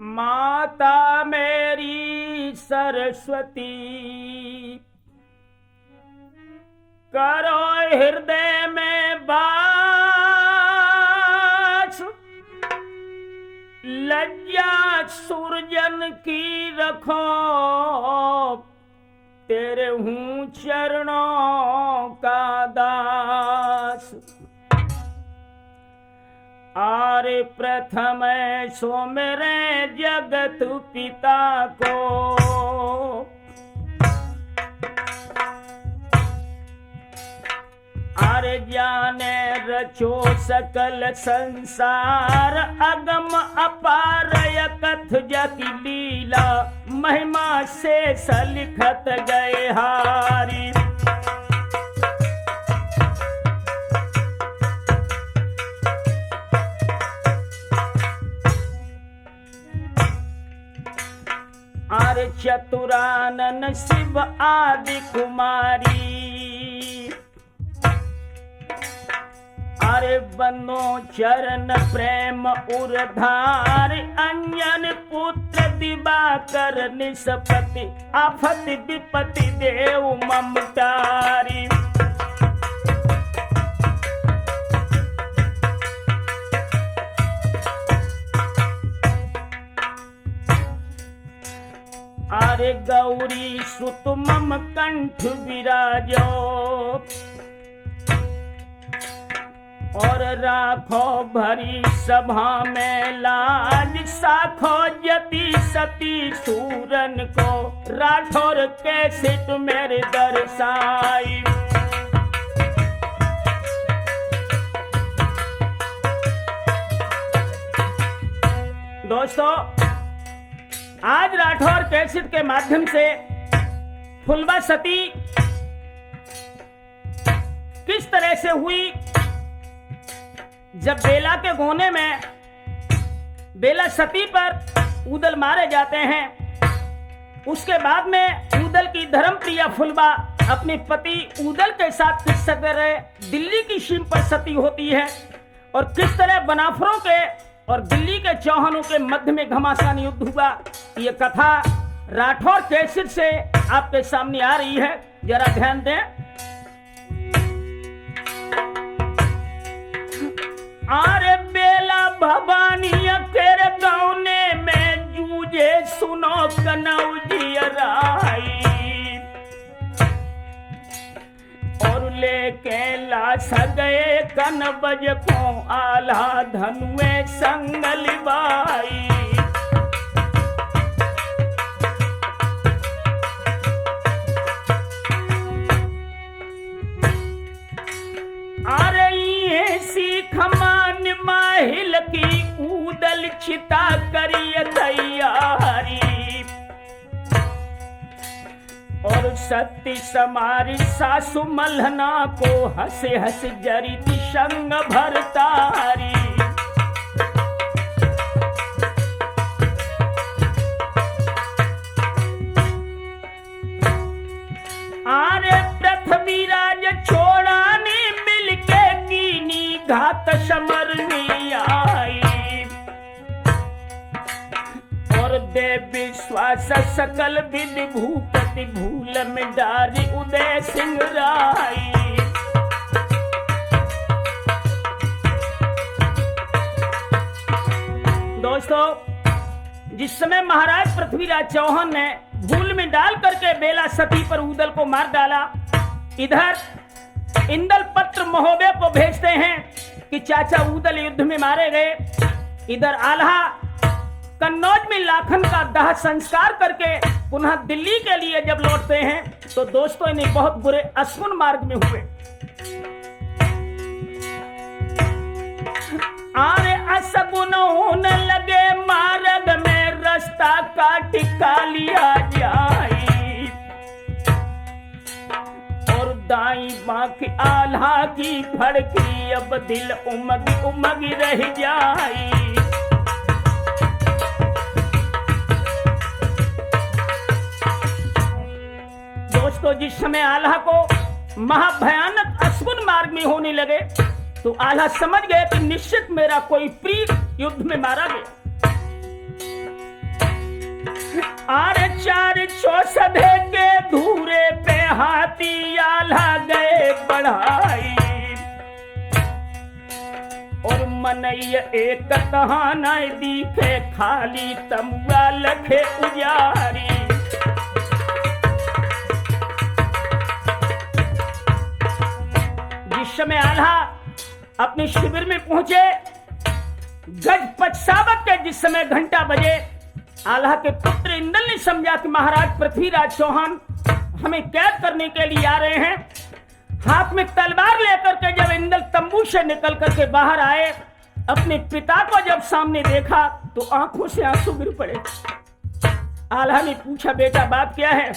माता मेरी सरस्वती, करो हृदय में वास, लज्जा सुरजन की रखो, तेरे हूँ चरणों का दास। आरे प्रथम सो मेरे जगत पिता को, आरे जाने रचो सकल संसार, अगम अपार कथ जति लीला, महिमा से सलिखत गए हारी। आरे चतुरानन शिव आदि कुमारी, आरे बनो चरण प्रेम उरधार, अंजन पुत्र दिवाकर निष्पति, आफत विपति देव ममतारी। आरे गौरी सुत मम कंठ विराजो, और राखो भरी सभा में लाज, साखो जति सती सूरन को, राठौर के सिट मेरे दर्शाई। दोस्तों, आज राठौर कैसेट के माध्यम से फुलवा सती किस तरह से हुई, जब बेला के गोने में बेला सती पर उदल मारे जाते हैं, उसके बाद में उदल की धर्मप्रिया फुलवा अपने पति उदल के साथ किस तरह दिल्ली की सीम पर सती होती है, और किस तरह बनाफरों के और दिल्ली के चौहानों के मध्य में घमासान युद्ध हुआ। ये कथा राठौर कैसेट से आपके सामने आ रही है, जरा ध्यान दें। आरे बेला भवानी तेरे गौने में जूझे, सुनो कनौजी राई, और लेके लाश गए कनबज को, आला धनुए संगल बाई। अरे ये सीख मान माहिल की, उदल चिता करिय तैयारी, और सती समारी सासु मल्हना को, हंसे हंस जरी संग भरतारी। आरे पृथ्वी राज छोड़ाने मिलके कीनी, घात समरनी आई, और दे विश्वास सकल विधि भूपति, भूल में डारी उदय सिंह राई। दोस्तों, जिस समय महाराज पृथ्वीराज चौहान ने भूल में डाल करके बेला सती पर उदल को मार डाला, इधर इंदल पत्र महोदय को भेजते हैं कि चाचा उदल युद्ध में मारे गए। इधर आल्हा कन्नौज में लाखन का दाह संस्कार करके पुनः दिल्ली के लिए जब लौटते हैं, तो दोस्तों इन्हें बहुत बुरे अश्विन मार्ग में हुए। आरे असगुन होने लगे मार्ग में, रास्ता काट लिया जाए, और दाई बाकी आल्हा की फड़की, अब दिल उमग उमग रह जाए। दोस्तों, जिस समय आल्हा को महाभयानक अश्विन मार्ग में होने लगे तो आल्हा समझ गए कि निश्चित मेरा कोई प्रिय युद्ध में मारा गया। सधे के धूरे पे हाथी आल्हा गए बढ़ाई, और मनैया एक तहाना दिखे खाली तमुआ लखे उजारी। जिस समय आल्हा अपने शिविर में पहुंचे, गज पछसावत के जिस समय घंटा बजे, आल्हा के पुत्र इंदल ने समझा कि महाराज पृथ्वीराज चौहान हमें कैद करने के लिए आ रहे हैं। हाथ में तलवार लेकर के जब इंदल तंबू से निकल करके बाहर आए, अपने पिता को जब सामने देखा तो आंखों से आंसू गिर पड़े। आल्हा ने पूछा, बेटा बात क्या है?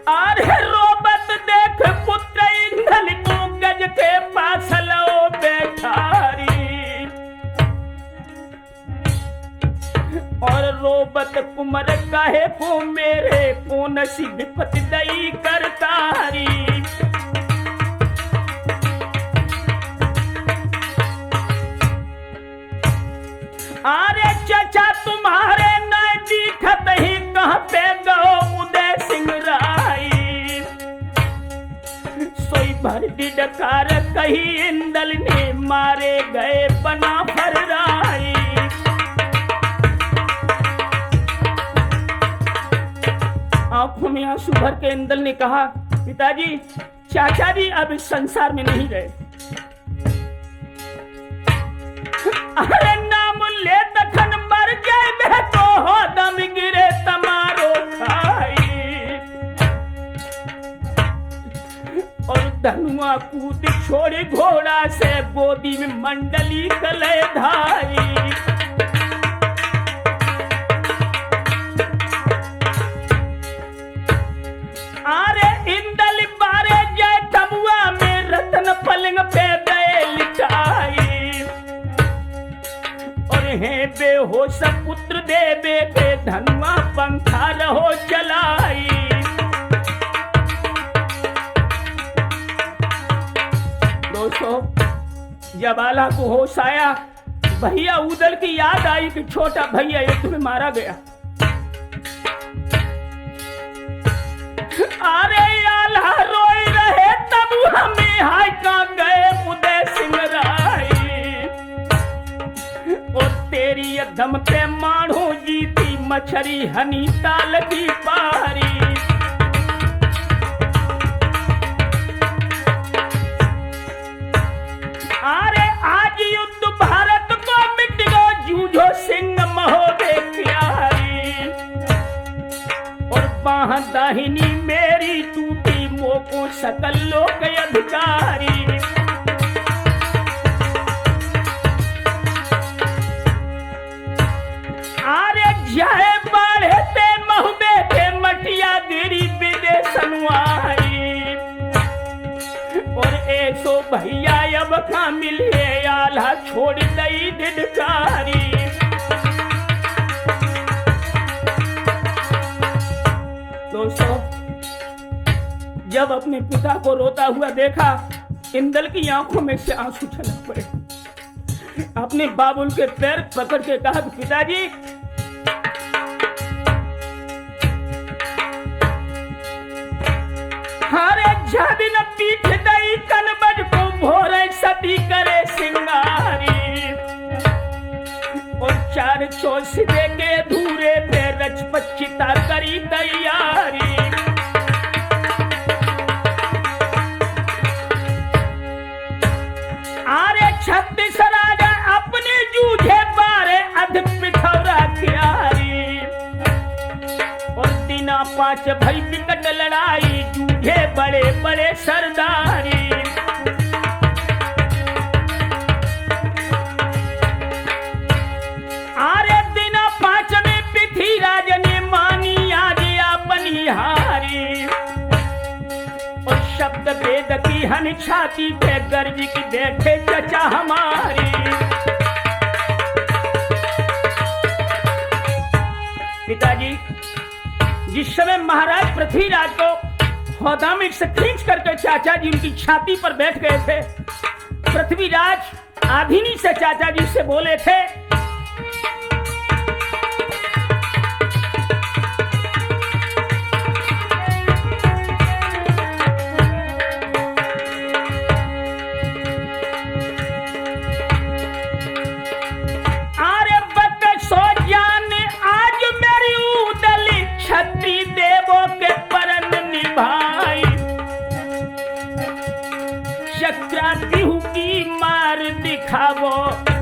अरे रोबत देख पुत्र इंदल को गज के पास लो बैठारी, और रोबत कुमर कहे को मेरे को नसीब विपत दई करतारी। अरे चचा तुम्हारे न दिखत ही कहाँ पे गो उदय सिंह राय, सोई भर डकार कही इंदल ने मारे गए बना फर राई। आंखों में आंसू भर के इंदल ने कहा, पिताजी चाचा जी अब इस संसार में नहीं रहे। अरे नाम ले तखन मर जाए बह तो हो दम गिरे तमारो खाई, और धनुआ कूद छोड़ी घोड़ा से गोदी में मंडली कले धाई। अरे इंदल बारे जय तमुआ में रतन पलंग पे गए लिटाई, और हे बेहोश पुत्र देवे के धनुआ पंखा रहो चलाई। दोस्तों, जब आल्हा को होश आया, भैया उदल की याद आई कि छोटा भैया युद्ध में मारा गया। अरे आल्हा रोई रहे तब हमें हाय का गए उदय सिंह राय, और तेरी दम पे मानो जीती मछरी हनी ताल की पारी। अरे आज युद्ध भारत को मिट गो जूझो सिंह महोदय प्यारी, और बाह दाहिनी मेरी टूटी मोको सकल लोक अधिकारी। अरे जाए बढ़े ते महुबे के मटिया गिरी विदेशनुआई, और ऐसो भैया अब का मिले आल्हा छोड़ दई दिडकारी। दोस्तों, जब अपने पिता को रोता हुआ देखा, इंदल की आंखों में से आंसू छलक पड़े। अपने बाबुल के पैर पकड़ के कहा, पिताजी हारे जादिन पीठ दई कनबज को भोरे सती करे सिंगारी, और चार चौस दे के धूरे पे रचपचिता करी तैयारी। आरे छत्तीस राजा अपने जूझे बारे अध पिठौरा क्यारी, और दिना पांच भई विकट लड़ाई जूझे बड़े बड़े सरदारी। आरे दिना पांच में पृथ्वीराज ने मानी आज अपनी हारी, और शब्द वेद की हन छाती पे गर्ज की बैठे चचा हमारी। पिताजी, जिस समय महाराज पृथ्वीराज को हौदा में से खींच करके चाचा जी उनकी छाती पर बैठ गए थे, पृथ्वीराज आधिनी से चाचा जी से बोले थे खावो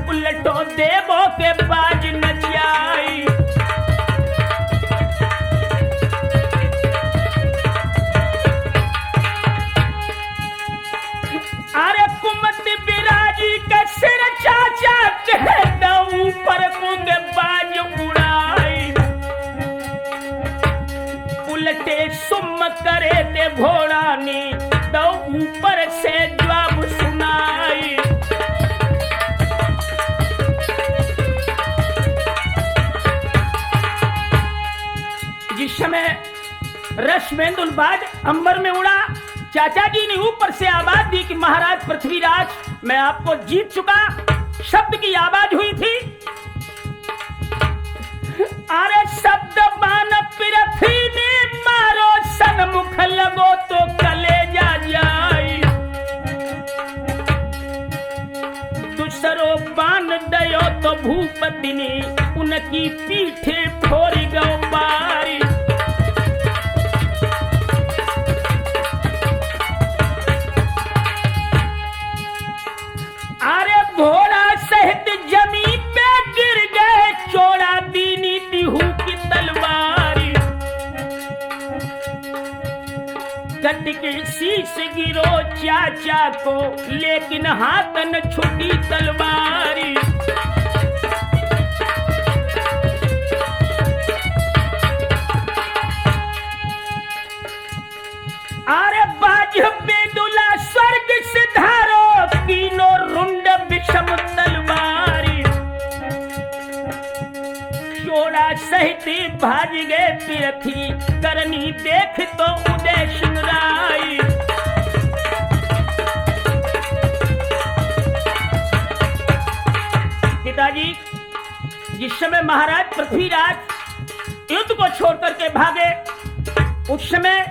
उलटो देवो के बाज नचाई। अरे कुमत बिराजी के सिर चाचा कह दो ऊपर को के बाज उड़ाई। उलटे सुम करे ते घोड़ा ने दो ऊपर से जवाब सुनाई। जिस समय रश्मेंदुल बाज अंबर में उड़ा, चाचा जी ने ऊपर से आवाज दी कि महाराज पृथ्वीराज, मैं आपको जीत चुका। शब्द की आवाज हुई थी, अरे शब्द बान पृथ्वी ने मारो सन्मुख लगो तो कलेजा जाई। दूसरो बान दयो तो भूपति ने उनकी पीठे फोड़ गो पारी। अरे घोड़ा सहित जमीन पे गिर गए, चोड़ा दीनी तिहू की तलवारी। कट के शीश गिरो चाचा को, लेकिन हाथ न छुटी तलवारी। अरे बाज बेदुला स्वर्ग सिधारो, तीनों रुंड विषम तलवारी। चोड़ा सहित भाज गए पृथ्वी, करनी देख तो उदय सिंगराई। पिताजी, जिस समय महाराज पृथ्वीराज युद्ध को छोड़ करके भागे, उस समय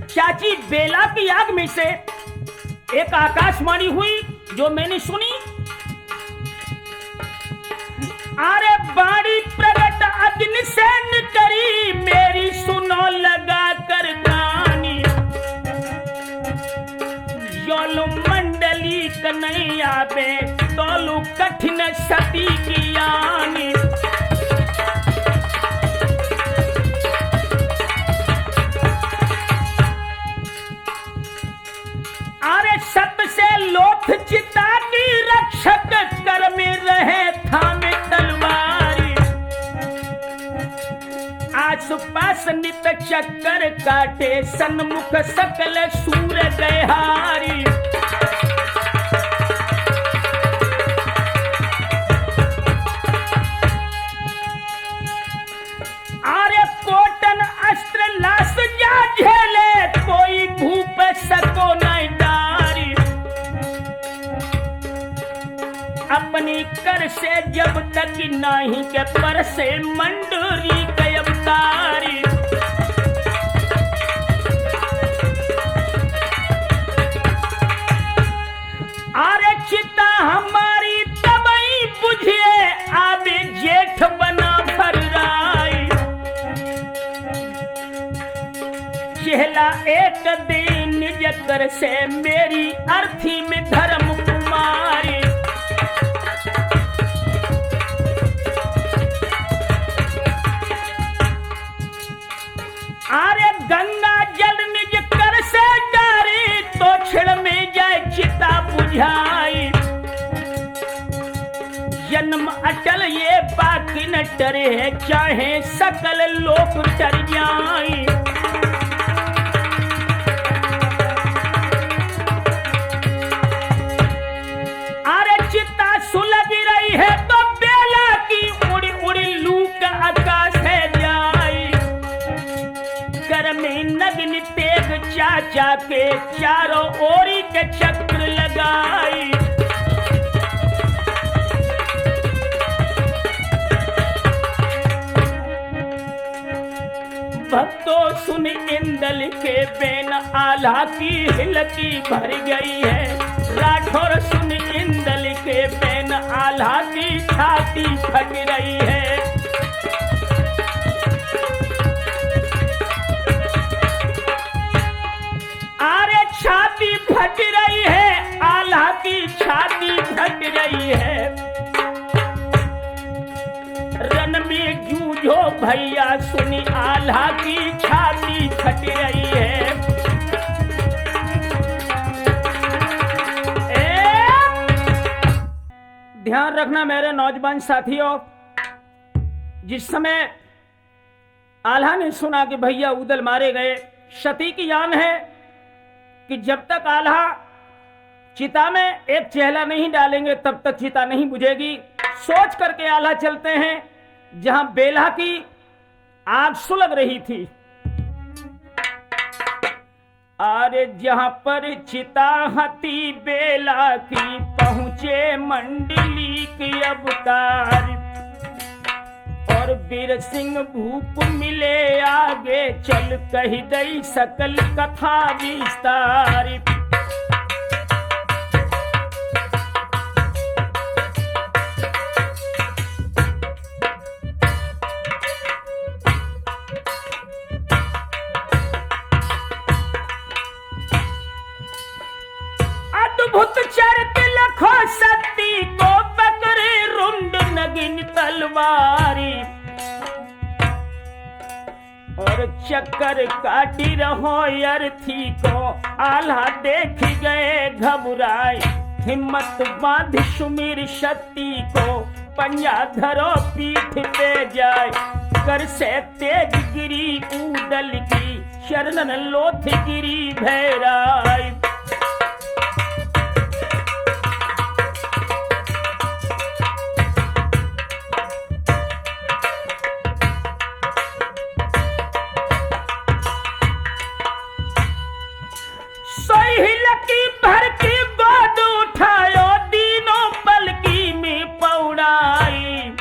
चाची बेला की आग में से एक आकाशवाणी हुई जो मैंने सुनी। अरे बाड़ी प्रगट अग्नि से करी, मेरी सुनो लगा कर गानी। योलु मंडली कन्हैया पे तोलू कठिन सती की यानी। अरे सत से लोथ चिता की रक्षक, कर में रहे थामे तलवारी। आसपास नित चक्कर काटे, सन्मुख सकल सूर गए हारी। अरे कोटन अस्त्र लाश जा झेले, कोई भूप सको नहीं डारी। अपनी कर से जब तक नहीं के पर से मंडूरी के अवतारी। अरे चिता हमारी तबई बुझिए, आबे जेठ बना फर्राई। चेहला एक दिन निज कर से, मेरी अर्थी में धर्म कुमारी। अरे गंगा जल निज कर से डारी, तो छिड़ में जाए चिता बुझाई। जन्म अटल ये बाकी न डरे है, चाहे सकल लोक डर जाई। अरे चिता सुलग रही है तो बेला की, उड़ी उड़ी लूक आकाश है जाई। कर में नग्न तेग चाचा के, चारों ओरी के चक्र लगाई। भक्तों सुन इंदल के बेन, आला की हिलकी भर गई है। राठौर सुन इंदल के बेन, आला की छाती फट रही है। अरे छाती फट रही है, आला की छाती फट रही है। भैया सुनी आल्हा की छाती फट रही है। ध्यान रखना मेरे नौजवान साथियों, जिस समय आल्हा ने सुना कि भैया उदल मारे गए, सती की जान है कि जब तक आल्हा चिता में एक चेहरा नहीं डालेंगे तब तक चिता नहीं बुझेगी। सोच करके आल्हा चलते हैं जहां बेला की आग सुलग रही थी। अरे जहां पर चिता हती बेला की, पहुंचे मंडली की अवतार, और बीर सिंह भूप मिले आगे चल, कही दई सकल कथा विस्तार। अद्भुत चरित लखो सती को, बकरे रुंड नगिन तलवारी, और चक्कर काटी रहो अर्थी को, आल्हा देख गए घबराए, हिम्मत बांध सुमीर शक्ति को, पंजा धरो पीठ पे जाए, कर से तेज गिरी उदल की, शरणन लोथ गिरी भैराई। लकी भर की गोद उठायो, तीनों पलकी में पौड़ाई,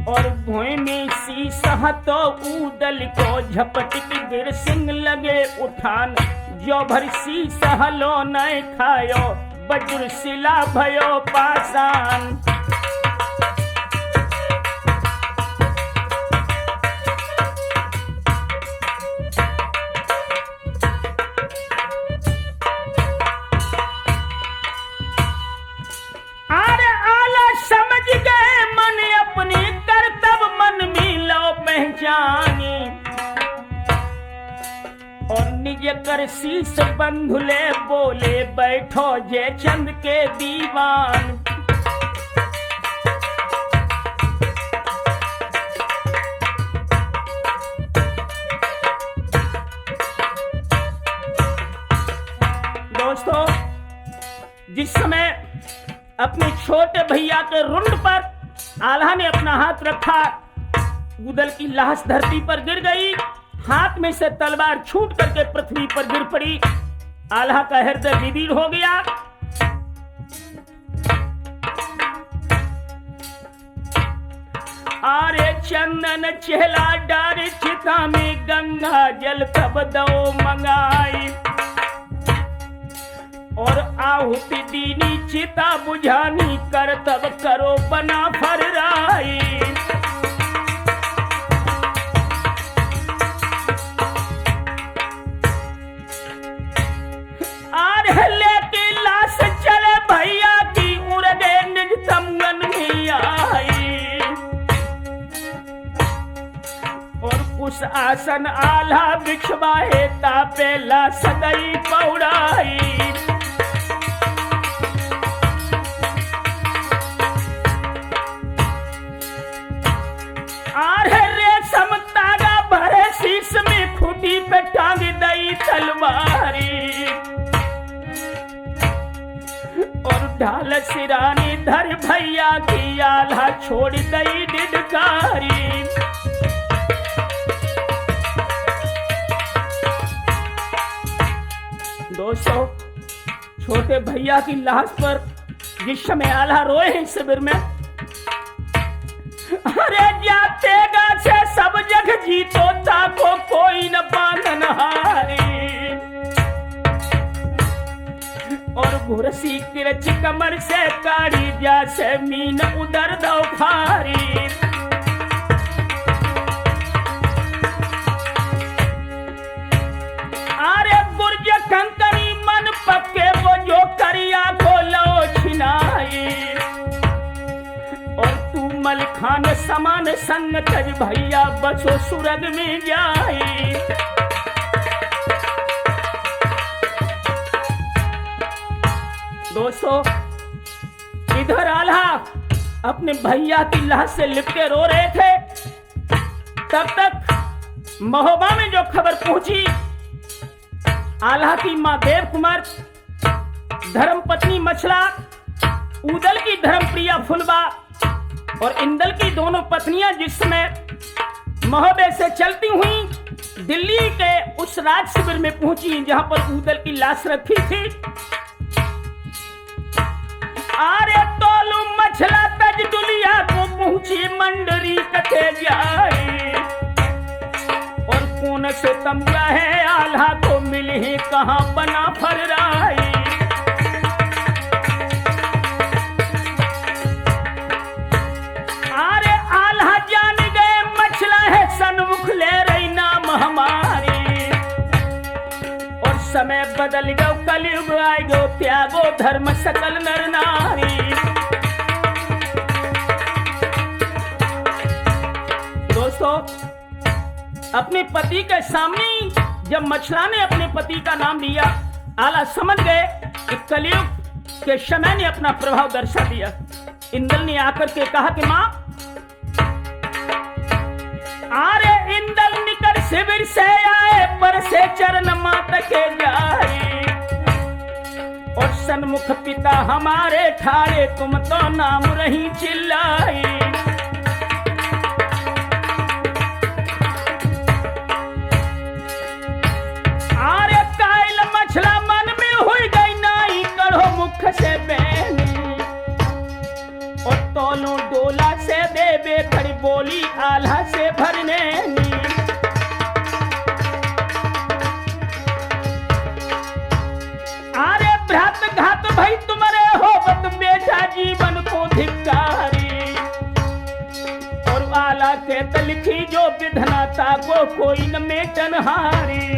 और भूमि सी सहतो उदल को, झपट की बीर सिंह लगे उठान, जो भर सी सहलो न खायो, वज्र शिला भयो पाषाण। और निज कर शीस बंधुले बोले, बैठो जे चंद के दीवान। दोस्तों, जिस समय अपने छोटे भैया के रुंड पर आल्हा ने अपना हाथ रखा, उदल की लाश धरती पर गिर गई, हाथ में से तलवार छूट करके पृथ्वी पर गिर पड़ी। आल्हा का हृदय विदीर्ण हो गया। आरे चंदन चेहला डार चिता में, गंगा जल तब दो मंगाई, और आहुति दीनी चिता बुझानी, कर तब करो बना फर्राई। लेके लाश चले भैया की, उड़े निज तमगन में आई, और उस आसन आल्हा बिछवाए, तापेला सदई पौड़ाई। आरे रेशम तागा भरे शीश में, खूटी पे टांग दई तलवारी, और ढाल सिरानी धर भैया की, आल्हा छोड़ दई डिडकारी। दोस्तों, छोटे भैया की लाश पर जिस समय आल्हा रोए हैं शिविर में, अरे जाते गा से सब जग जीतो, ताको कोई न बांधन हारी, और भुरसी किरच कमर से काढ़ी, जैसे मीन उदर दो खारी। अरे गुर्ज कंकरी मन पक्के, वो जो करिया को लो छिनाई, और तू मलखान समान संग तज भैया बसो सुरग में जाई। दोस्तों, इधर आल्हा अपने भैया की लाश से लिपट के रो रहे थे। तब तक महोबा में जो खबर पहुंची, आल्हा की मां देव कुमार, धर्मपत्नी मछला, उदल की धर्मप्रिया फुलबा और इंदल की दोनों पत्नियां जिस समय महोबे से चलती हुई दिल्ली के उस राज शिविर में पहुंची जहां पर उदल की लाश रखी थी। आरे तोलू मछला तज दुलिया को पहुंची मंडरी कथे जाए और कौन से तमगा है आल्हा को मिली कहां बना फल राई। आरे आल्हा जान गए मछला है सन्मुख ले रही नाम हमारी और समय बदल गो कलयुग आए गो त्यागो धर्म सकल नर नारी। दोस्तों, अपने पति के सामने जब मछला ने अपने पति का नाम लिया, आला समझ गए कि कलयुग के समय ने अपना प्रभाव दर्शा दिया। इंदल ने आकर के कहा कि मां, आरे इंदल निकल शिविर से आए पर से चरण मात के जाए और सन्मुख पिता हमारे ठाड़े तुम तो नाम रही चिल्लाई। आरे कायल मछला मन में हुई गई नाई करो मुख से बैनी और तोलो डोला से देवे खड़ी बोली आल्हा से भरने नी। आरे भ्रात घात भाई तुम्हारे हो बत बेचा जीवन को धिक्कारी और आला के तलखी जो विधनाता को कोई न मेटन हारी।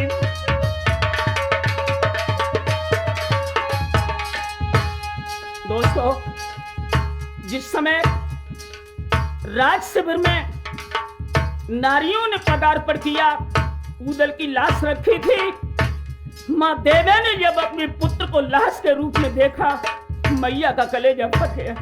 दोस्तों, जिस समय राज शिविर में नारियों ने पदार्पण किया, उदल की लाश रखी थी, मां देवे ने जब अपने पुत्र को लाश के रूप में देखा, मैया का कलेजा फट गया।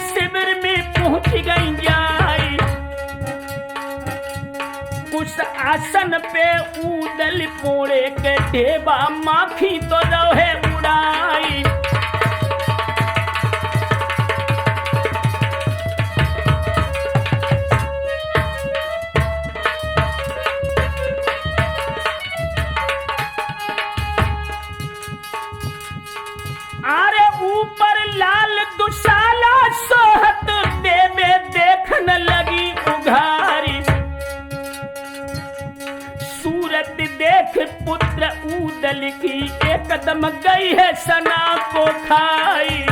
शिविर में पहुंच गई जाई उस आसन पे उदल पोड़े के ढेबा माखी तो रहे उड़ाई। आरे ऊपर लाल दुशाला सोहत देवे देखन लगी उघारी सूरत देख पुत्र उदल की एकदम गई है सना को खाई।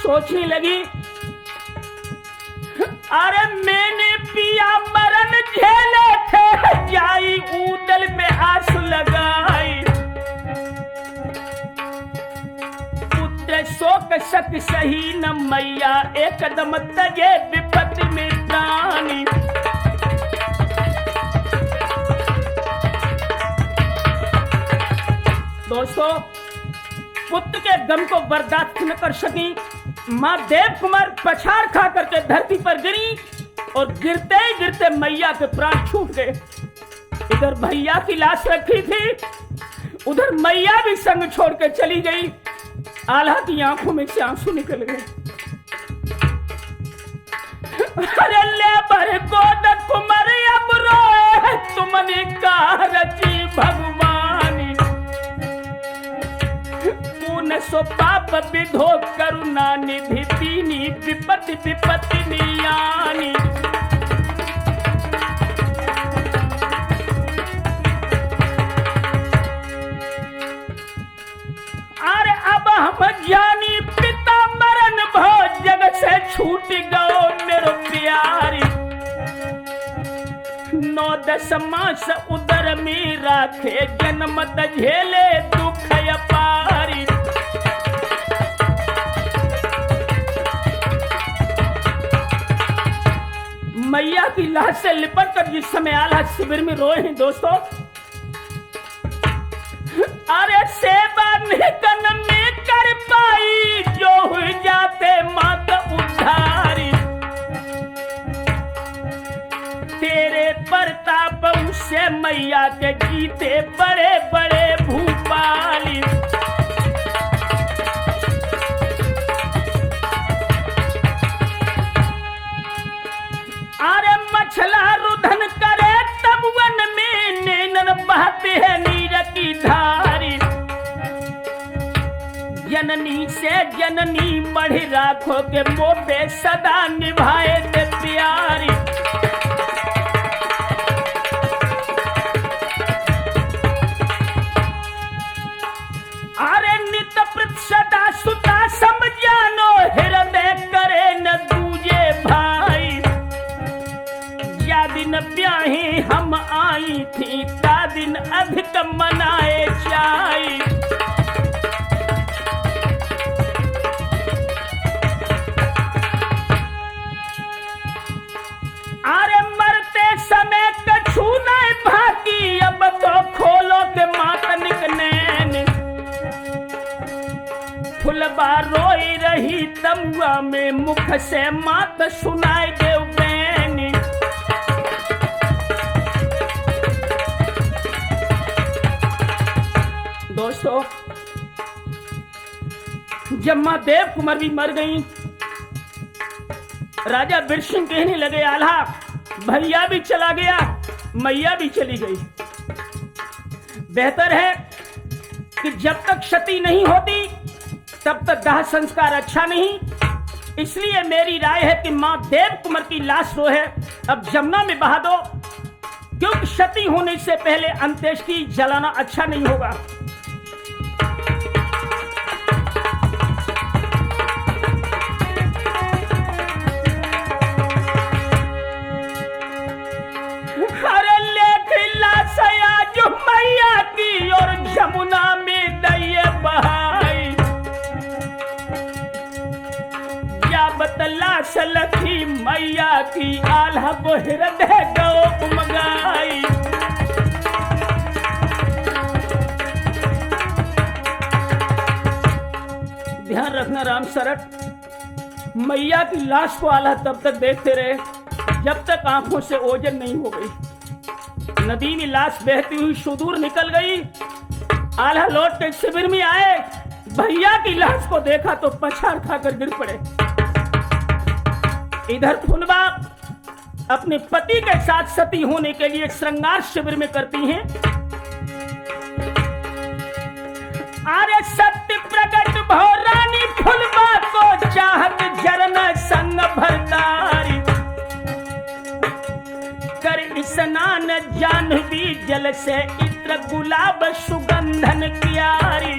सोचने लगी, अरे मैंने पिया मरण झेले थे जाई उदल पे आंसू लगाई पुत्र शोक सक सही न मैया एकदम तजे विपत्ति में प्राणी। दोस्तों, पुत्र के गम को बर्दाश्त न कर सकी मां देव कुमार पछाड़ खा करके धरती पर गिरी और गिरते ही गिरते मैया के प्राण छूट गए। इधर भैया की लाश रखी थी, उधर मैया भी संग छोड़ के चली गई। आल्हा की आंखों में से आंसू निकल गए। अरे ले बर गोद कुमार अब रोए तुमने कहा रची भगवानी पुण्य सो पाप विधो करुणा निधि दीनी विपत्ति विपत्ति नियानी। 9-10 मास उदर में राखे, जन्म झेले दुख अपारी। मैया की लाश से लिपट कर जिस समय आला शिविर में रोए हैं दोस्तों, अरे सेवा निकन में कर पाई, जो हो जाते मात उद्धारी। तेरे प्रताप से मैया के जीते बड़े बड़े भूपाली। अरे मछला रुधन करे तब वन में, नैनन बहते हैं नीर की धारी। जननी से जननी बढ़ राखो के मोटे सदा निभाए ते प्यारी। अरे नित प्रत सदा सुता समझानो, हृदय करे न दूजे भाई। या दिन ब्याहे हम आई थी, ता दिन अधिक मनाए जाई। अरे मरते समय कछु नहीं भागी, अब तो खोलो के मातनिक नैन। फुलबा रोई रही तमुआ में, मुख से मात सुनाई देव बैनी। दोस्तों, जब मां देव कुमार भी मर गई, राजा बिरसिंह कहने लगे, आल्हा भैया भी चला गया, मैया भी चली गई। बेहतर है कि जब तक क्षति नहीं होती तब तक दाह संस्कार अच्छा नहीं। इसलिए मेरी राय है कि मां देव कुमार की लाश जो है अब जमुना में बहा दो, क्योंकि क्षति होने से पहले अंत्येष्टि जलाना अच्छा नहीं होगा। अरे लेख लाशया जो मैया की और जमुना में दइए बहाई। या बतला सलखी मैया की, आल्हा को हृदय गो उमगाई। ध्यान रखना राम सरट, मैया की लाश को आल्हा तब तक देखते रहे जब तक आंखों से ओझल नहीं हो गई। नदी में लाश बहती हुई सुदूर निकल गई। आल्हा लौट के शिविर में आए, भैया की लाश को देखा तो पछाड़ खाकर गिर पड़े। इधर फुलबा अपने पति के साथ सती होने के लिए श्रृंगार शिविर में करती हैं। अरे सत्य प्रकट भो रानी फुलबा को, चाहत जरना संग भरतारी। कर स्नान जानवी जल से, इत्र गुलाब सुगंधन क्यारी।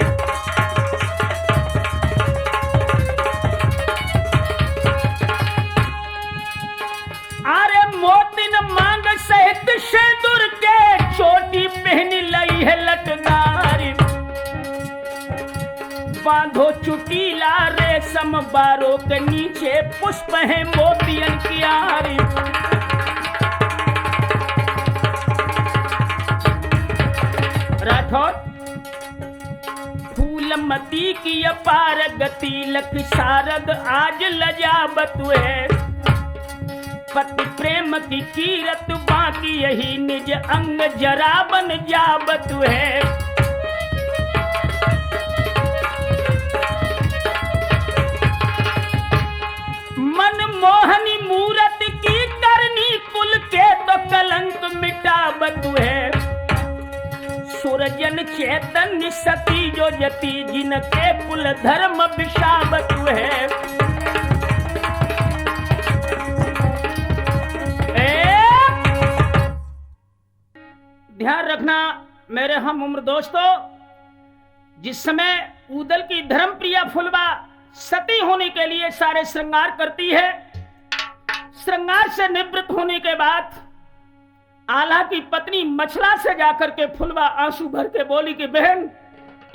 अरे मोतिन मांग सहित सिंदूर के, चोटी पहन लई है लटदारी। बांधो चुटीला रेशम बारों के नीचे, पुष्प है मोतियन क्यारी। राठौर, फूलमती की अपार गति, लख शारद आज लजावत है। पति प्रेम की कीरत बाकी, यही निज अंग जरा बन जावत है। मन मोहनी मूरत की करनी, कुल के तो कलंक मिटावत है। सुरजन चैतन्य सती जो जति, जिनके कुल धर्म विषावत है। ध्यान रखना मेरे हम उम्र दोस्तों, जिस समय ऊदल की धर्मप्रिया फुलबा सती होने के लिए सारे श्रृंगार करती है, श्रृंगार से निवृत्त होने के बाद आल्हा की पत्नी मछला से जाकर के फुलवा आंसू भर के बोली कि बहन,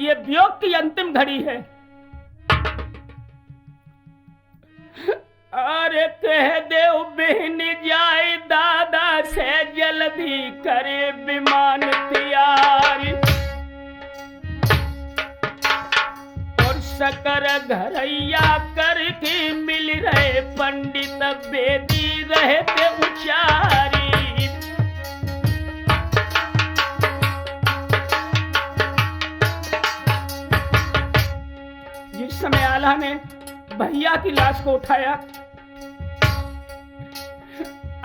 ये वियोग की अंतिम घड़ी है। अरे कह दे बहन जाए दादा से जल्दी करे विमान तैयारी, और सकर घरैया करके मिल रहे पंडित बेदी रहते उचारी। जिस समय आल्हा ने भैया की लाश को उठाया,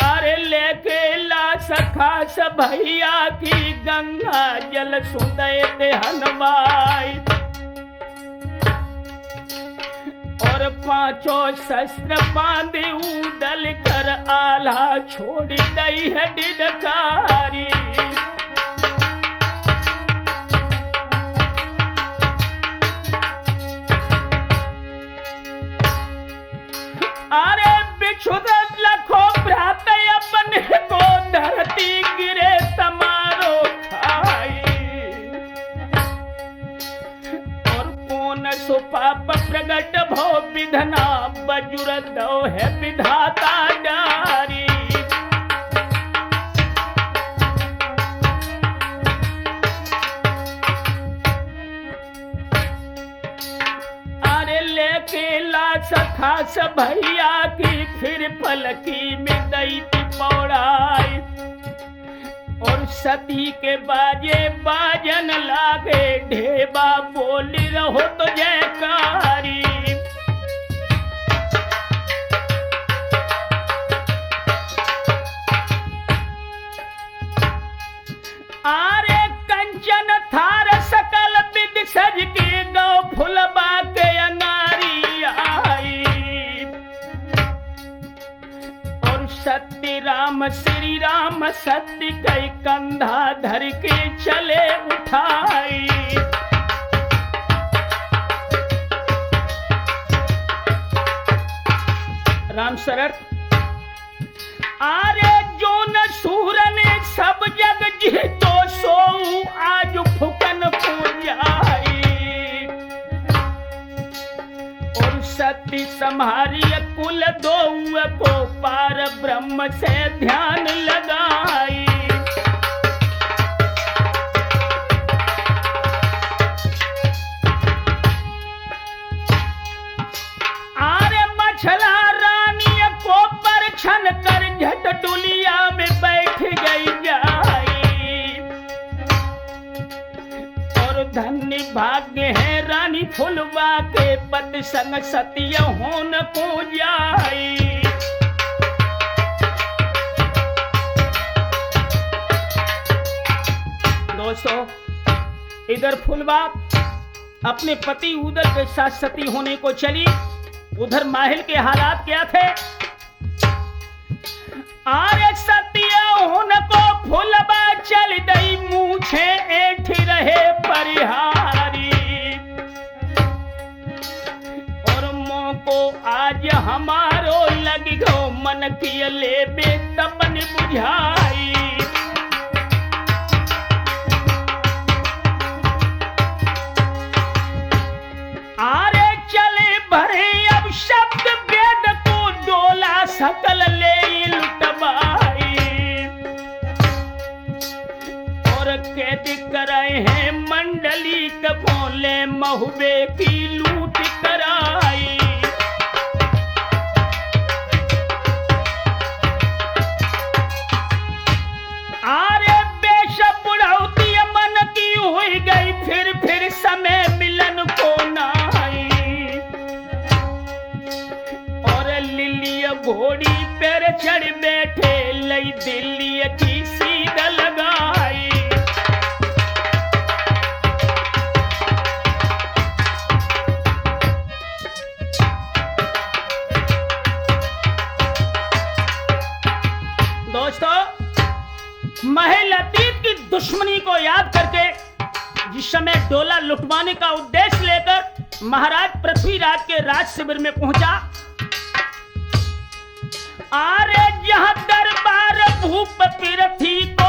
अरे लेके लाश खास भैया की गंगा जल सुदय ते हनवाई, और पांचों शस्त्र बांधे उदल कर आल्हा छोड़ दई है डिडकारी। अरे बिछुद लखो भ्रात अपन को धरती गिरे तमारो खाई, और कौन सो पाप प्रगट भो विधना बजुर दो है विधाता डारी। लेके लाश खास भैया की फिर पलकी में दई पौड़ाई, और सती के बाजे बाजन लागे ढेबा बोली रहो तो जयकारी। आरे कंचन थार सकल विद सज के गौ फुलबा के अनारी आई, और सत्य राम श्री राम सत्य कई कंधा धर के चले उठाई। राम शरत आरे जो न सूर ने सब जग जीतो सो आज फुकन पूजाई, और सती संहारी कुल दो को पार ब्रह्म से ध्यान लगाई। आरे मछला छन कर झट डुलिया में बैठ गई जाई, और धन्य भाग्य है रानी फुलवा के पद संग सत्य होन को जाई। दोस्तों, इधर फुलवा अपने पति उदल के साथ सती होने को चली, उधर माहिल के हालात क्या थे। आरे सतिया उनको फुलबा चल दई मूछे ऐठ रहे परिहारी, और मों को आज हमारो लग गो मन की लेबे तपन बुझाई। आरे चले भरे अब शब्द वेद को डोला सकल ले कैद कराए हैं मंडली कबोले महुबे की लूट कराई। आरे बेशक बुढ़ौती मन की हुई गई फिर समय मिलन को नाई, और लिलिया घोड़ी पर चढ़ बैठे लई दिल्ली की सीधा लगाई। महल अतीत की दुश्मनी को याद करके जिस समय डोला लुटवाने का उद्देश्य लेकर महाराज पृथ्वीराज के राज शिविर में पहुंचा, आरे जहां दरबार भूप पृथ्वी को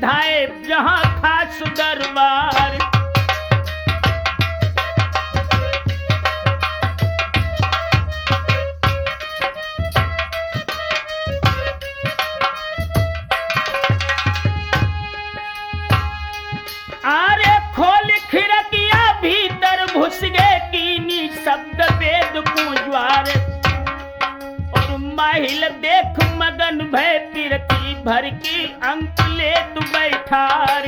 धाए जहां खास दरबार। आरे खोल खिड़किया भीतर घुस गए कीनी शब्द वेद पूजवार। और महिल देख मगन भय तिरकी भर की अंक ले तू बैठार।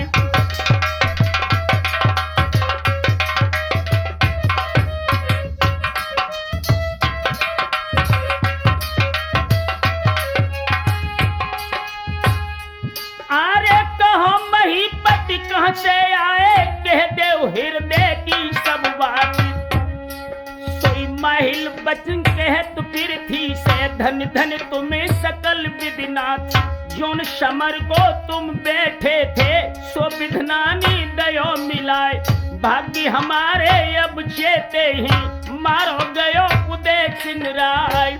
आरे कहो महीपति कहां से आए कह देव हृदय की सब बात। सोई महिल बचन कहत पृथ्वी से धन धन तुम्हें सकल विधिनाथ। जोन समर को तुम बैठे थे सो विधनानी दयो मिलाए। भाग्य हमारे अब चेते ही मारो गयो उदय सिंह राय।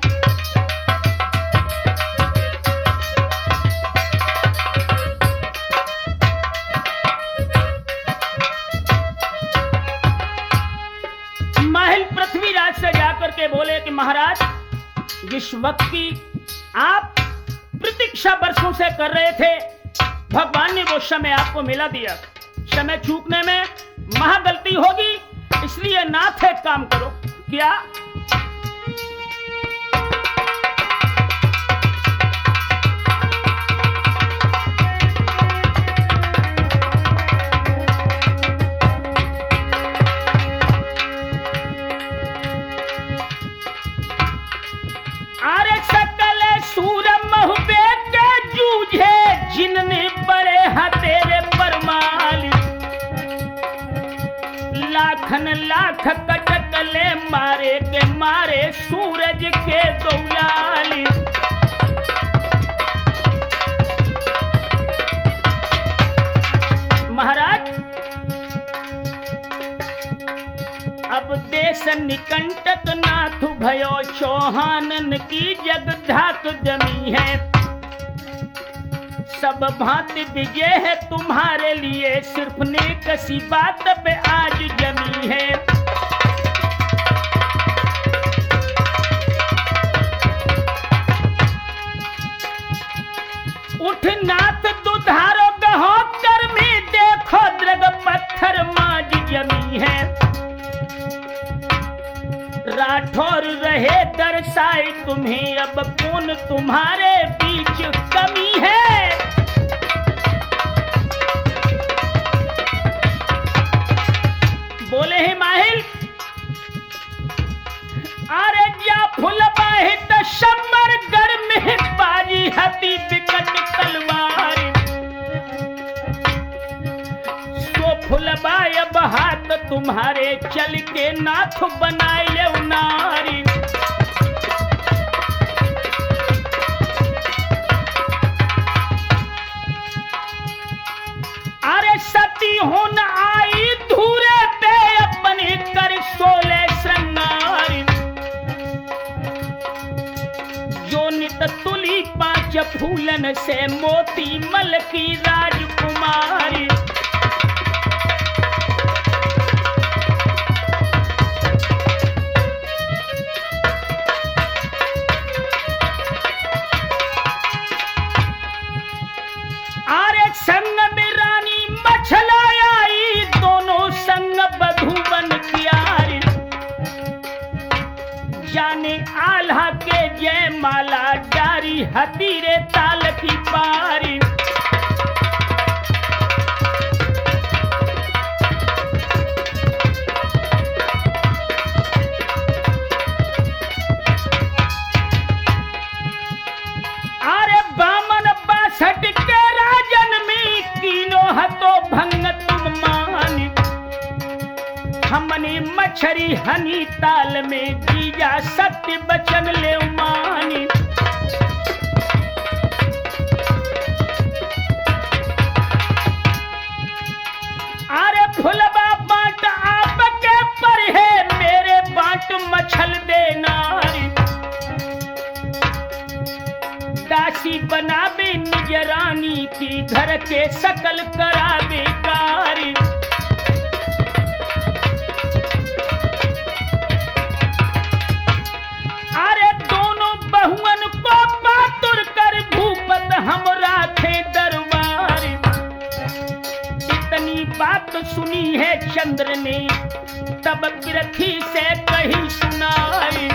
महल पृथ्वीराज से जाकर के बोले कि महाराज जिस वक्त की आप प्रतीक्षा वर्षों से कर रहे थे भगवान ने वो समय आपको मिला दिया। समय चूकने में महागलती होगी, इसलिए नाथ एक काम करो। क्या? जिनने बड़े हतेरे परमाल लाखन लाख कटकले मारे के मारे सूरज के दौलाली। महाराज अब देश निकंटक नाथ भयो चौहानन की जगधाक जमी है। सब भांति विजय है तुम्हारे लिए सिर्फ नेक सी बात पे आज जमी है। उठ नाथ दुधारो गहो कर्मी देखो द्रग पत्थर माज जमी है। राठौर रहे दर्शाए तुम्हें अब कौन तुम्हारे बीच कमी है। बोले ही माहिल अरे जा फुल बाहित शम्बर गढ़ में बाजी हती विकट तलवार। सो फुलबाय अब हाथ तुम्हारे चल के नाथ बनाए ले नारी। अरे सती हो न आई धूरे पे अपनी कर सोले श्रृंगार। जो नित तुली पांच फूलन से मोती मल की राजकुमारी। आरे संग में रानी मछलायाई दोनों संग बधुवन कियारी। जाने आल्हा के जय माला जारी हतीरे ताल की पारी। आरे बामन 62 के राजन में कीनो हतो भंग तुम मानी। हमने मछरी हनी ताल में जीजा सत्य बचन ले मानी। अरे फुलबा बाट आपके पर है मेरे बाट मछल देना। दासी बनावे निज रानी की घर के सकल करा बेकारी। अरे दोनों बहुअन को पातुर कर भूपत हम राखे दरबार। इतनी बात सुनी है चंद्र ने तब पृथ्वी से कही सुनाई।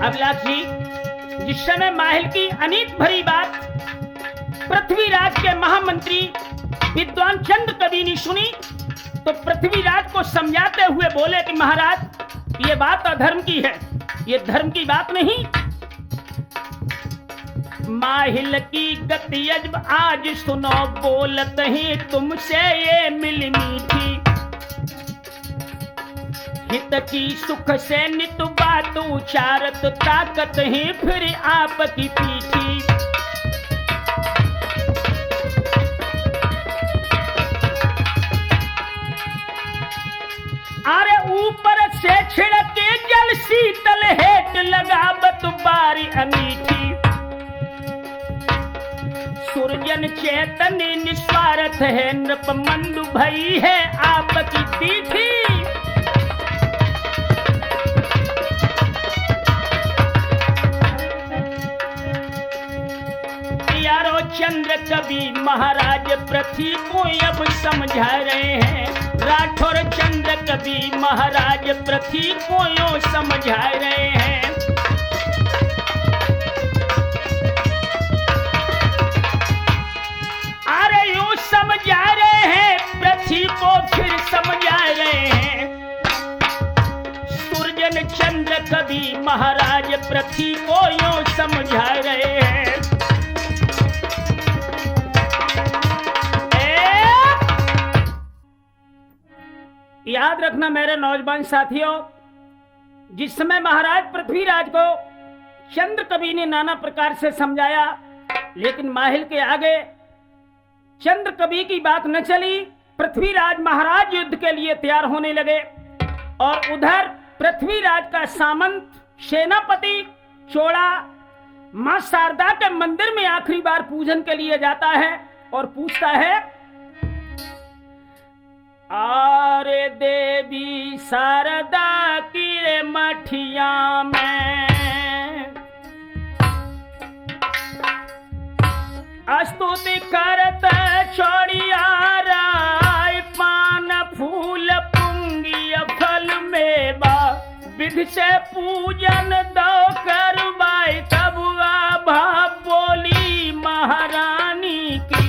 अभिलाष जी, जिस समय माहिल की अनीत भरी बात पृथ्वीराज के महामंत्री विद्वान चंद्र कवि ने सुनी तो पृथ्वीराज को समझाते हुए बोले कि महाराज ये बात अधर्म की है, ये धर्म की बात नहीं। माहिल की गति अजब आज सुनो, बोलत ही तुमसे ये मिल मीठी। हित की सुख से नित बात उचारत, ताकत ही फिर आपकी पीठी। अरे ऊपर से छिड़के जल शीतल, हेठ लगावत बारी अमीठी। सुरजन चेतन निस्वार्थ है, नृप मंदु भई है आपकी पीठी। चंद्र कवि महाराज पृथ्वी को अब समझा रहे हैं। राठौर चंद्र कवि महाराज पृथ्वी को यो समझा रहे हैं। अरे यो समझा रहे हैं, पृथ्वी को फिर समझा रहे हैं। सुरजन चंद्र कवि महाराज पृथ्वी को यो समझा रहे हैं। याद रखना मेरे नौजवान साथियों, जिस समय महाराज पृथ्वीराज को चंद्र कवि ने नाना प्रकार से समझाया, लेकिन माहिल के आगे चंद्र कवि की बात न चली। पृथ्वीराज महाराज युद्ध के लिए तैयार होने लगे और उधर पृथ्वीराज का सामंत सेनापति चोड़ा मां शारदा के मंदिर में आखिरी बार पूजन के लिए जाता है और पूछता है, आरे देवी शारदा की मठिया में स्तुति करत छोड़िया राय, पान फूल पुंगी फल मेवा, विधि से पूजन दो करवाई। तब आभा बोली महारानी की,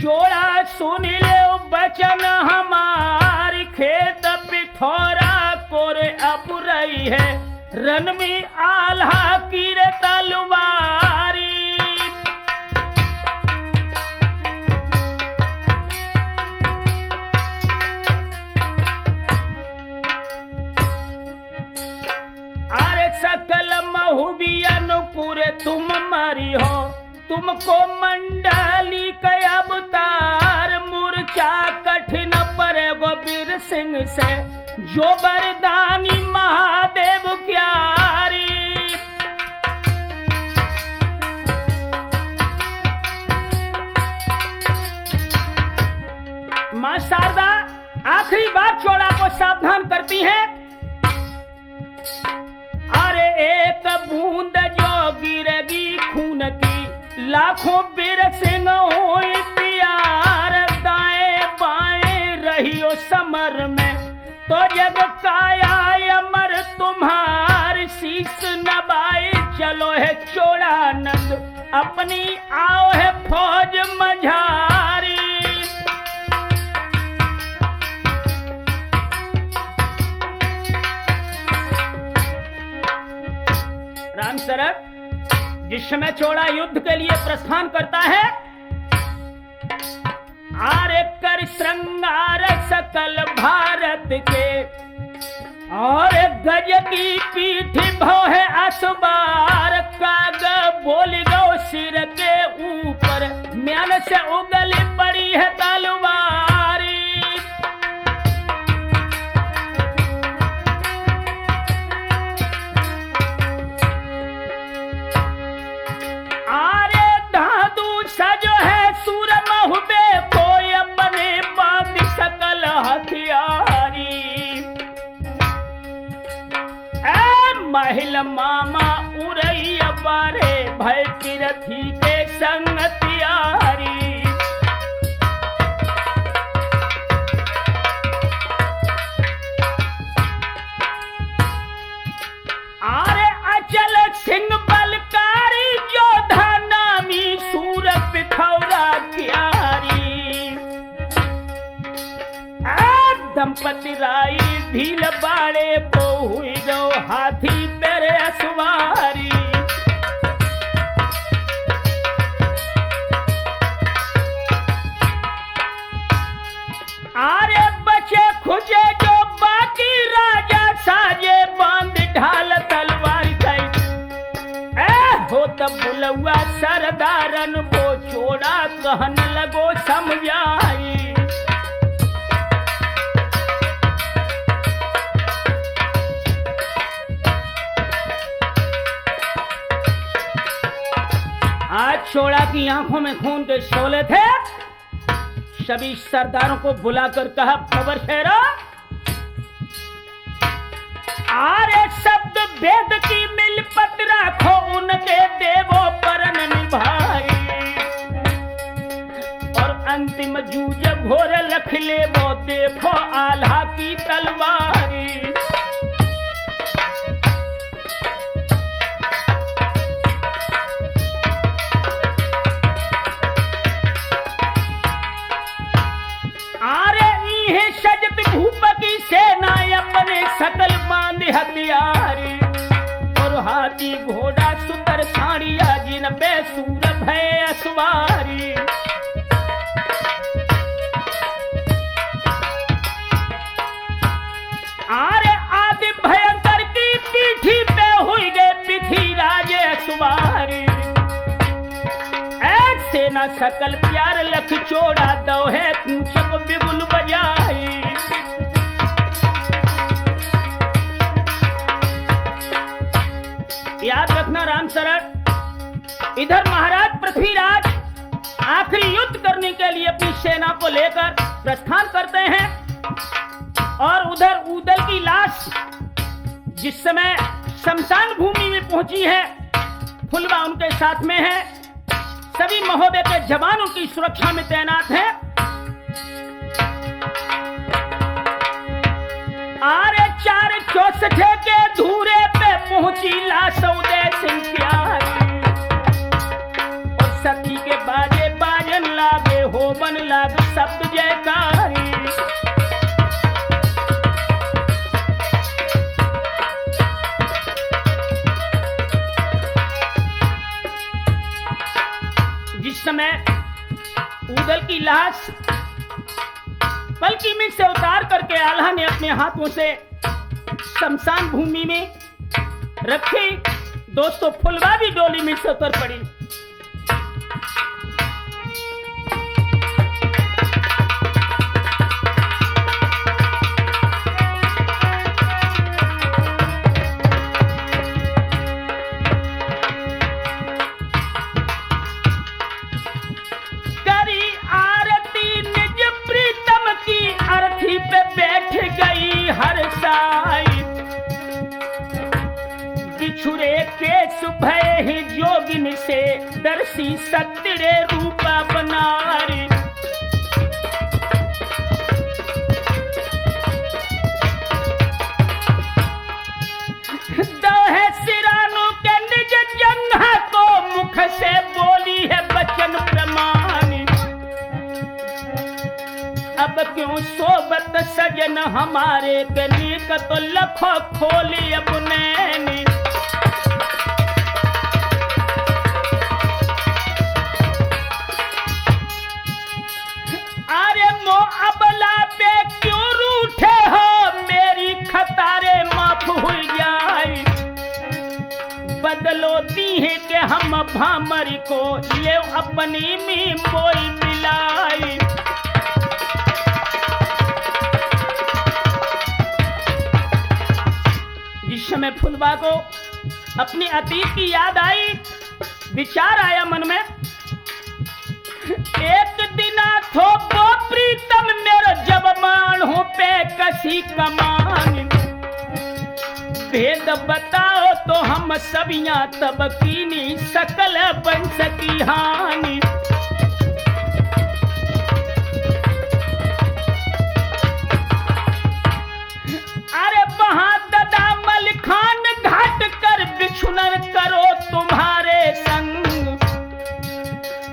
चोड़ा सुन ले बचन हमारी, खेत पिठौरा कोरे अब रही है, रन में आल्हा की रे तलवारी। अरे सकल महुबी अनुपुर तुम मरी हो, तुमको मंडली के अवतार, मूर्छा कठिन परे गोबीर सिंह से, जो वरदानी महादेव क्यारी। मां शारदा आखिरी बार चोड़ा को सावधान करती हैं। अरे एक बूंद जो गिरेगी खून की, लाखों बीर सिंह हो प्यार, दाएं बाएं रहियो समर में, तो जग काया अमर तुम्हार, शीश नवाए चलो है चोड़ानंद, अपनी आओ है फौज मझारी। राम शरद जिस समय चोड़ा युद्ध के लिए प्रस्थान करता है, आरे कर श्रृंगार सकल भारत के, और गज की पीठ भौ है असबार, काग बोल गो सिर के ऊपर, म्यान से उगल पड़ी है तलवारी। प्यारी। ए महिल मामा उरैया बारे भय किरथी के संग तियारी। आरे अचल सिंह बलकारी योधा नामी सूर पिथौरा क्यारी। दंपति राई भील बाड़े बहुई गो हाथी तेरे असवारी। आरे बचे खुजे जो बाकी राजा साजे बांध ढाल तलवार गई। हो तब बुलवा सरदारन वो चोड़ा कहन लगो समझाई। आज चोड़ा की आंखों में खून के शोले थे। सभी सरदारों को बुलाकर कहा खबर ठहरा। आरे शब्द वेद की मिलपत राखो उनके देवो परन निभाई। और अंतिम जूझ घोर लख ले वो देखो आल्हा की तलवारी। सजत भूप की सेना अपने सकल बांध हथियारी। और हाथी घोड़ा सुतर साड़िया जिन बेसूर भय असवारी। आरे आदि भयंकर की पीठी पे हुई गए पिथी राजे असवारी। सेना सकल प्यार लख चोड़ा दो है पूछक बिगुल बजाई। याद रखना राम शरण, इधर महाराज पृथ्वीराज आखिरी युद्ध करने के लिए अपनी सेना को लेकर प्रस्थान करते हैं। और उधर उदल की लाश जिस समय शमशान भूमि में पहुंची है, फुलवा उनके साथ में है। सभी महोदय के जवान उनकी सुरक्षा में तैनात हैं। आरे चार चौसठे के धूरे पे पहुंची लाश उदय सिंह प्यारी। और सती के बाजे बाजन लागे होबन लाग शब्द जयकारी। जिस समय उदल की लाश पलकी में से उतार करके आल्हा ने अपने हाथों से शमशान भूमि में रखी, दोस्तों फुलवा भी डोली में से उतर पड़ी। पे बैठ गई हर साई। बिछुरे के सुबह ही जोगिन से दर्शी सत्य रूपा बनारी। दौहे सिरानों के निज जंघा को मुख से बोली है वचन प्रमाणी। अब क्यों सोबत सजन हमारे कनीक तो लखो खोली अपने। अरे मो अबला पे क्यों रूठे हो, मेरी खतारे माफ हो जाए। बदलो दी है कि हम भामरी को ले अपनी में मोई मिलाई। जिस समय फुलवा को अपनी अतीत की याद आई, विचार आया मन में, एक दिन थो प्रीतम मेरो जब मान हो पे कसी कमान। भेद बताओ तो हम सबियां तब कीनी सकल वंश की हानि। अरे वहां ददा मलिखान घाट कर बिछुनर करो तुम्हारे संग।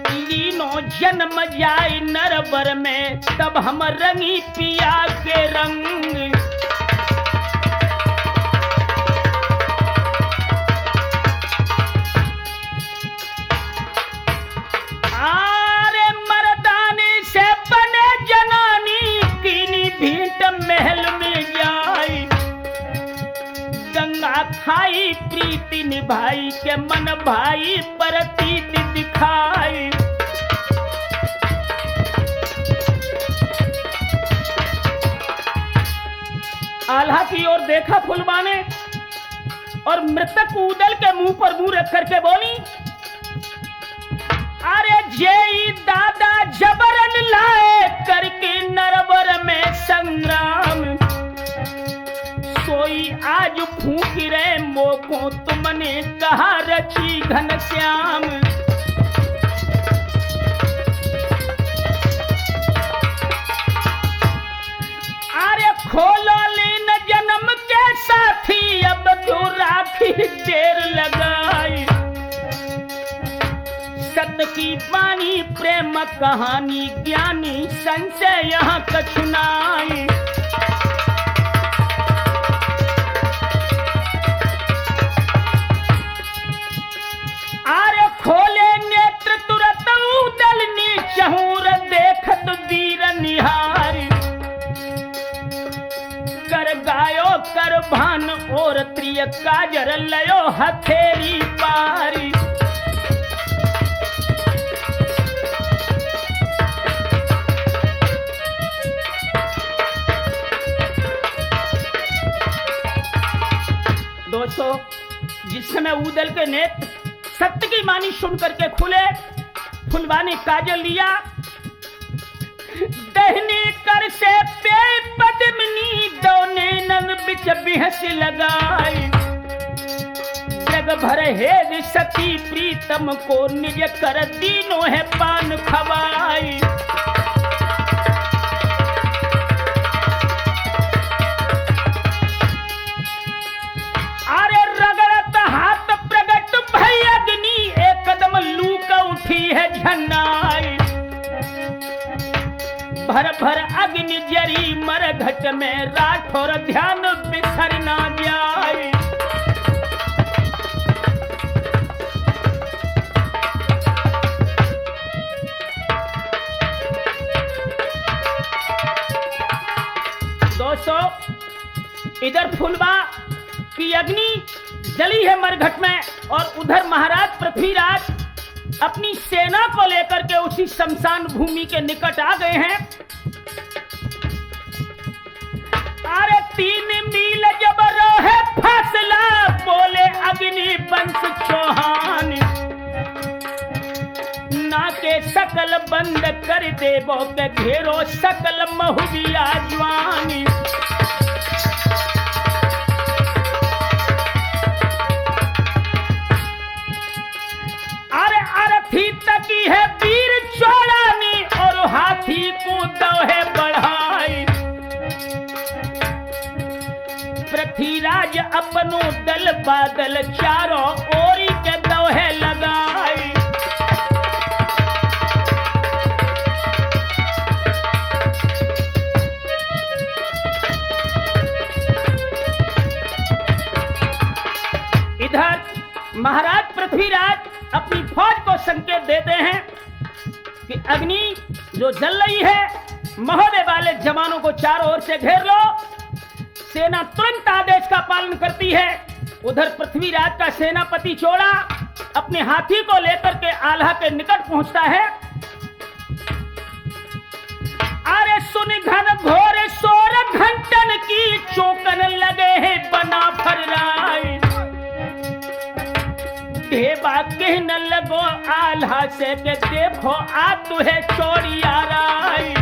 तीनों जन्म जाए नरवर में तब हम रंगी पिया के रंग। आरे मर्दानी से बने जनानी कीनी भीट महल में जाई। गंगा खाई प्रीति निभाई के मन भाई प्रतीत दिखाई। आल्हा की ओर देखा फुलबा ने और मृतक उदल के मुंह पर मुंह रख करके बोली, अरे जय दादा जबरन लाए करके नरवर में संग्राम। सोई आज फूंक रहे मोको तुमने कहा रची घनश्याम। अरे खोलो लीन जन्म के साथी अब क्यों राखी देर लगाई। सत्य की वाणी प्रेम कहानी ज्ञानी संशय यहाँ कछुनाई। अरे खोले नेत्र तुरंत उदल नीचहूर देखत वीर निहारी। कर गायो कर भान और त्रिय काजर लयो हथेरी पारी। दोस्तों, जिस समय उदल के नेत्र सत्य की वाणी सुन करके खुले, फुलबा ने काजल लिया। दहनी कर से पे पद्मिनी दोने नन बिच बिहस लगाई। जग भर हेद सती प्रीतम को निज कर दीनों है पान खवाई। अरे रगड़त हाथ प्रगट भई अग्नि एक कदम लू का उठी है झन्नाई। भर भर अग्नि जरी मर घट में राठौर ध्यान बिसर ना जाए। दोस्तों, इधर फुलबा की अग्नि जली है मरघट में और उधर महाराज पृथ्वीराज अपनी सेना को लेकर के उसी शमशान भूमि के निकट आ गए हैं। अरे 3 मील जब रहे फासला बोले अग्नि वंश चौहान। ना के सकल बंद कर देवो के घेरो सकल महुबिया जवानी। अरथी तकी है वीर चौड़ानी और हाथी को दौहे बढ़ाई। पृथ्वीराज अपनो दल बादल चारों ओरी के दौहे लगाई। इधर महाराज पृथ्वीराज अपनी फौज को संकेत देते हैं कि अग्नि जो जल रही है, महोदय वाले जवानों को चारों ओर से घेर लो। सेना तुरंत आदेश का पालन करती है। उधर पृथ्वीराज का सेनापति चोड़ा अपने हाथी को लेकर के आल्हा के निकट पहुंचता है। अरे सुन घन घोर सोर घंटन की चौकन लगे हैं बना फर्राई। देवा कहने लगो आल्हा से के देखो आ तुहे चोरी आ रही।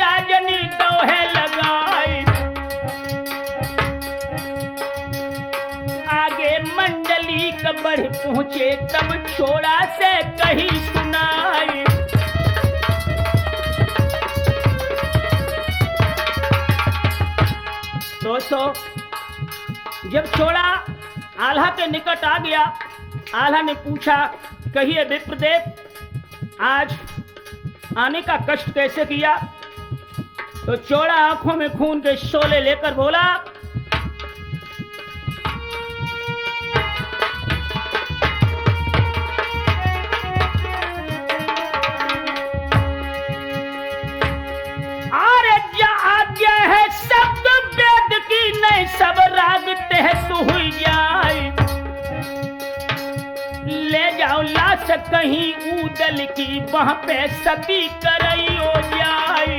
राजनी दोहे लगाई। आगे मंडली का बढ़ पहुंचे तब छोड़ा से कही सुनाई। दोस्तों, जब छोड़ा आल्हा के निकट आ गया, आल्हा ने पूछा, कहिए विप्रदेव, आज आने का कष्ट कैसे किया? तो चोड़ा आंखों में खून के शोले लेकर बोला, अरे जा आज्ञा है शब्द वेद की, नहीं सब राग तहस हुई जाए। ले जाओ लाश कहीं उदल की, वहां पे सती करई हो जाए।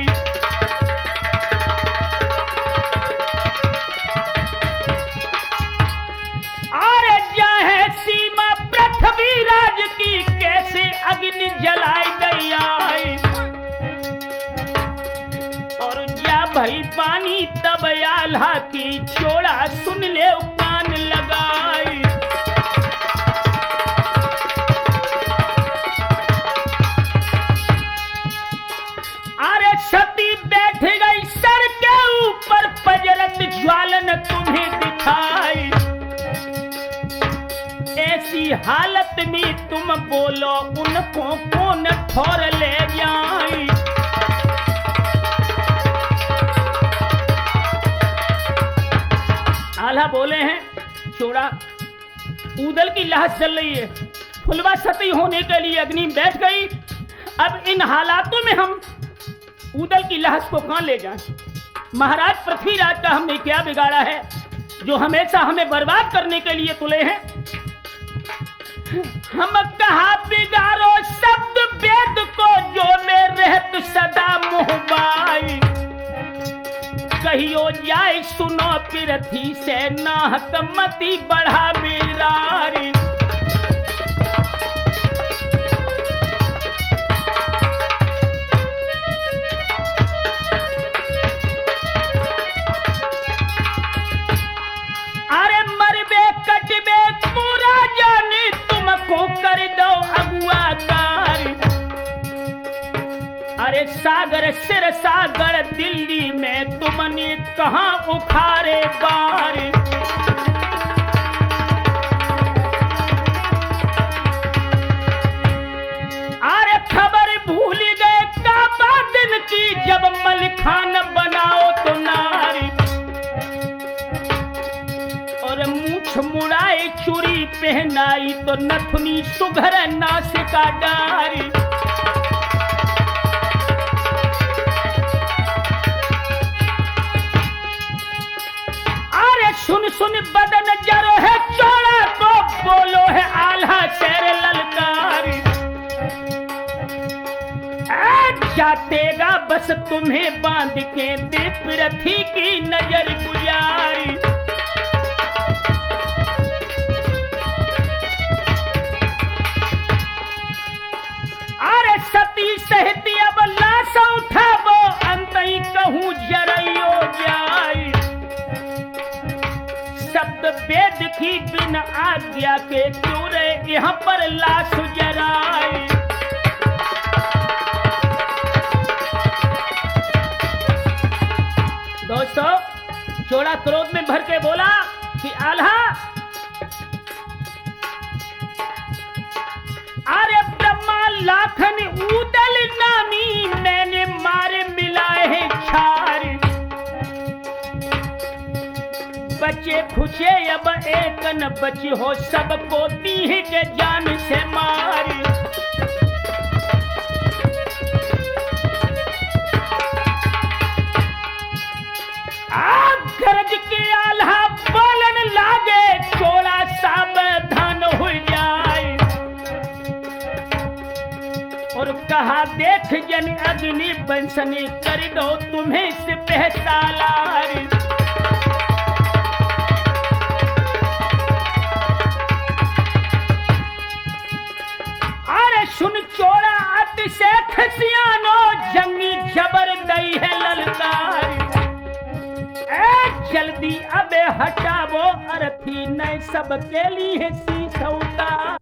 अरे जाहे सीमा पृथ्वी राज की, कैसे अग्नि जलाई गई आई। और जा भई पानी तब आल्हा की, छोड़ा सुन ले कान लगाई। सती बैठ गई सर के ऊपर, पजरत ज्वालन तुम्हें दिखाई। ऐसी हालत में तुम बोलो, उनको कौन ठोर ले जाए। आल्हा बोले हैं, छोड़ा ऊदल की लहर चल रही है, फुलवा सती होने के लिए अग्नि बैठ गई। अब इन हालातों में हम उदल की लहस को कहां ले जाएं? महाराज पृथ्वीराज का हमने क्या बिगाड़ा है जो हमेशा हमें बर्बाद करने के लिए तुले हैं? हम कहा बिगाड़ो शब्द वेद को, जो में रहत सदा मोहबाई। कहियो जाए सुनो पृथ्वी से, नाहक मती बढ़ा बिरारी। अरे सागर सिर सागर दिल्ली में, तुमने कहां उखारे बार। अरे खबर भूल गए काबा दिन की, जब मलिखान बनाओ तो नारी। और मूछ मुड़ाए चूड़ी पहनाई, तो नथुनी सुघर नासिका डारी। सुन सुन बदन जरो है चोड़ा को, बोलो है आल्हा शेर ललकारी। जातेगा बस तुम्हें बांध के, दे पृथ्वी की नजर गुजारी। अरे सती सहित अब लाश उठावो, अंत ही कहूं जरइयो जाई। शब्द वेद की बिन आज्ञा के, क्यों रे यहाँ पर लाश जराई। दोस्तों, चोड़ा क्रोध में भर के बोला कि आल्हा, अरे ब्रह्मा लाखन उदल नामी, मैंने मारे मिलाए हैं छार। बचे खुचे अब एक न बची हो, सबको तीह के जान से मारी। गरज के आल्हा बोलन लागे, छोड़ा सावधान हो जाए। और कहा देख जन अग्नि बंसनी, कर दो तुम्हें से पहचालारी। सुन चोड़ा अतिशय खसियानो, जंगी जबरदस्त गई है ललकार। जल्दी अबे हटावो अर्थी न सबके लिए शीश उतार।